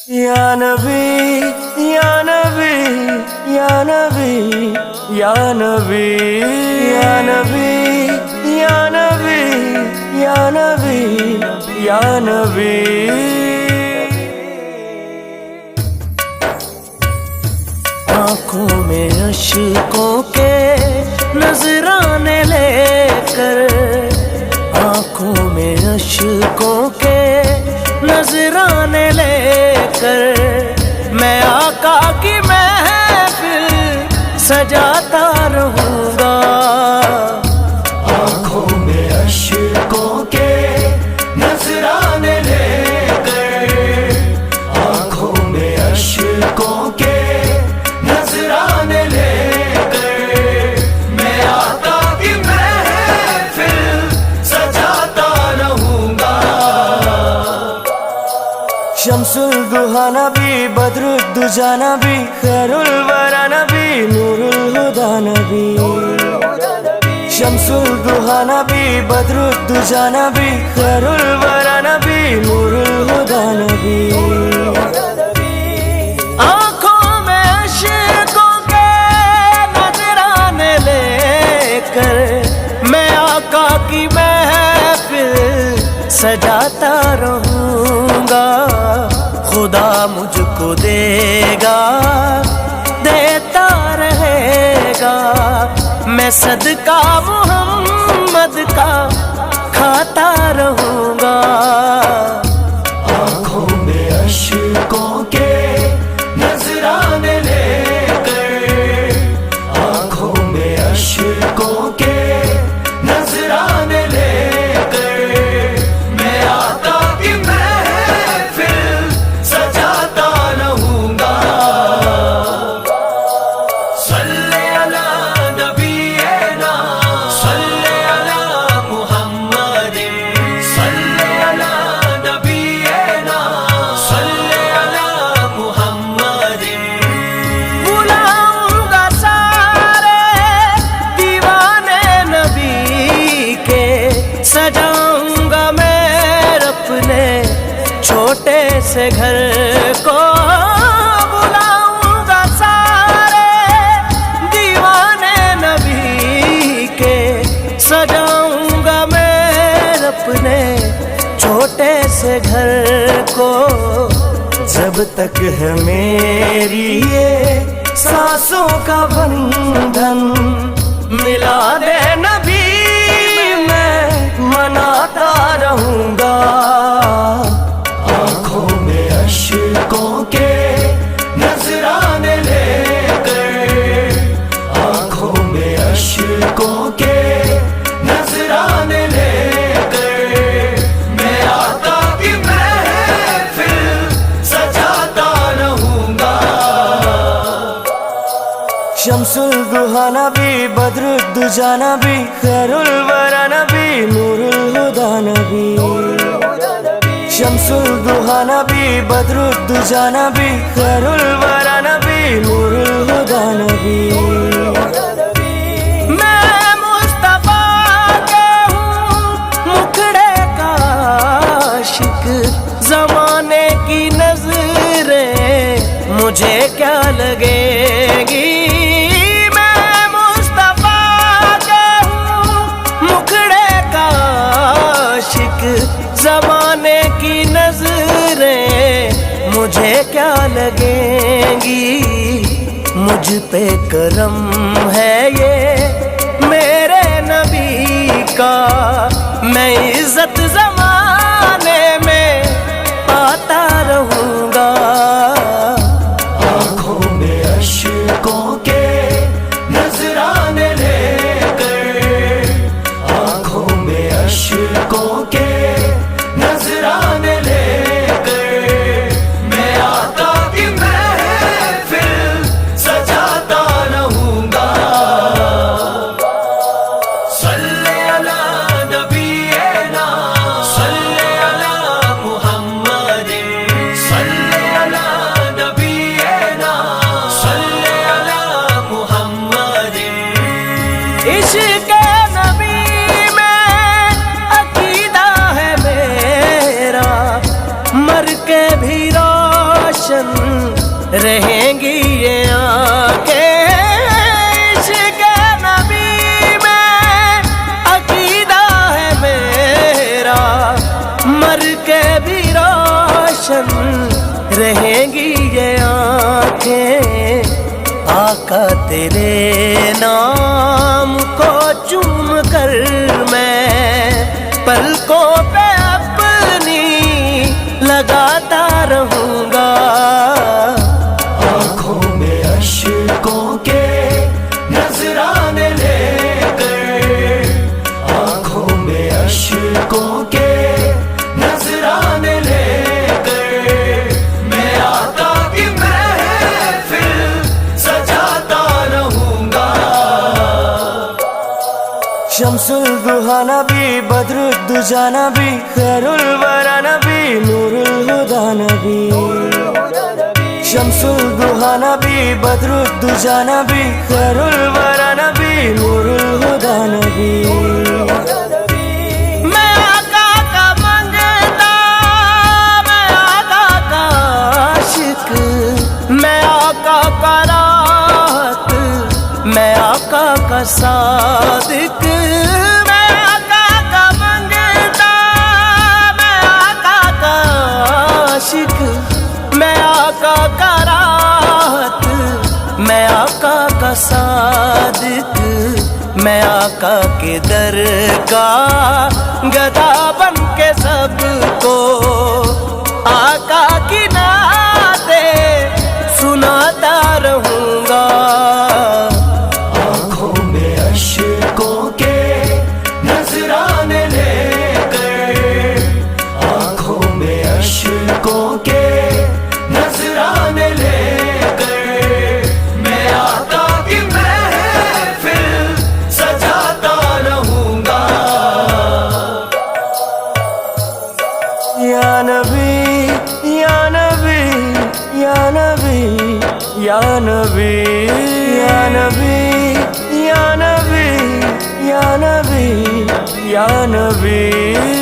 या नबी या नबी या नबी या नबी या नबी या नबी या नबी या नबी। आँखों में अश्कों के नजराने लेकर, आँखों में अश्कों के नजराने लेकर, मैं आका की महफिल सजाता रहूँगा। आँखों में अश्कों के नजराने लेकर, आँखों में अश्कों के नजराने लेकर, मैं आका की महफिल सजाता रहूँगा। शम्सुल दुहा नबी, बद्रुद्दुजा नबी, खैरुल वरा नबी, नूरुल हुदा नबी। शम्सुल दुहा नबी, बद्रुद्दुजा नबी, खैरुल वरा नबी, नूरुल हुदा नबी। आँखों में अश्कों के नजराने लेकर, मैं आका की महफिल सजाता रहूँगा। खुदा मुझको देगा, देता रहेगा, मैं सदका मुहम्मद का खाता रहूँगा। आँखों में अश्कों के नजराने लेकर, आँखों में अश्कों के नजराने लेकर, मैं आका की महफिल सजाता रहूँगा। सल्ले अला नबीना, सल्ले अला मुहम्मदिन, सल्ले अला नबीना, सल्ले अला मुहम्मदिन। बुलाऊंगा सारे दीवाने नबी के, सजाऊंगा मैं अपने छोटे से घर को। बुलाऊंगा सारे दीवाने नबी के, सजाऊंगा मैं अपने छोटे से घर को। जब तक है मेरी ये सांसों का बंधन, मिला दे नबी मैं मनाता रहूँगा। आँखों में अश्कों के नजराने लेकर, आँखों में अश्कों के नजराने लेकर, मैं आका की महफिल सजाता रहूँगा। शम्सुल दुहा नबी, बद्रुद्दुजा नबी, खैरुल वरा नबी, नूरुल हुदा नबी। शम्सुल दुहा नबी, बद्रुद्दुजा नबी, खैरुल वरा नबी, नूरुल हुदा नबी। मैं मुस्तफा के हूँ मुखड़े का आशिक, ज़माने की नजरें मुझे क्या लगेगी। मैं मुस्तफा के हूँ मुखड़े का आशिक, ज़माने की नजरें मुझे क्या लगेंगी। मुझ पे करम है ये मेरे नबी का, मैं इज्जत ज़माने में पाता रहूँगा। आँखों में अश्कों के नजराने लेकर, आँखों में अश्कों के नजराने लेकर, मैं आका की महफिल सजाता रहूँगा। सल्ले अला नबीना, رہیں گی یہ آنکھیں عشق نبی میں عقیدہ ہے میرا مر کے بھی روشن رہیں گی یہ آنکھیں آقا تیرے نام کو چوم کر میں پلکوں پہ اپنی لگاتا رہوں گا آنکھوں میں اشکوں کے نذرانے لے کر آنکھوں میں اشکوں کے نذرانے لے کر میں آقا کی محفل سجاتا رہوں گا شمس الضحیٰ نبی بدر الدجیٰ نبی خیر الورى نبی نور الہدیٰ نبی شمس الضحیٰ نبی بدر الدجیٰ نبی خیر الورى نبی نور الہدیٰ نبی میں آقا کا منگتا میں آقا کا عاشق میں آقا کا راحت میں آقا کا صادق میں آقا کا منگتا میں آقا کا عاشق میں آقا کا راحت میں آقا کا صادق میں آقا کے در کا گدا بن کے سب کو آقا کی نعتیں سناتا رہوں گا آنکھوں میں اشکوں کے نذرانے لے کر آنکھوں میں اشکوں کے نذرانے لے کر میں آقا کی محفل سجاتا رہوں گا یا نبی یا نبی یا نبی یا نبی یا نبی یا نبی یا نبی یا نبی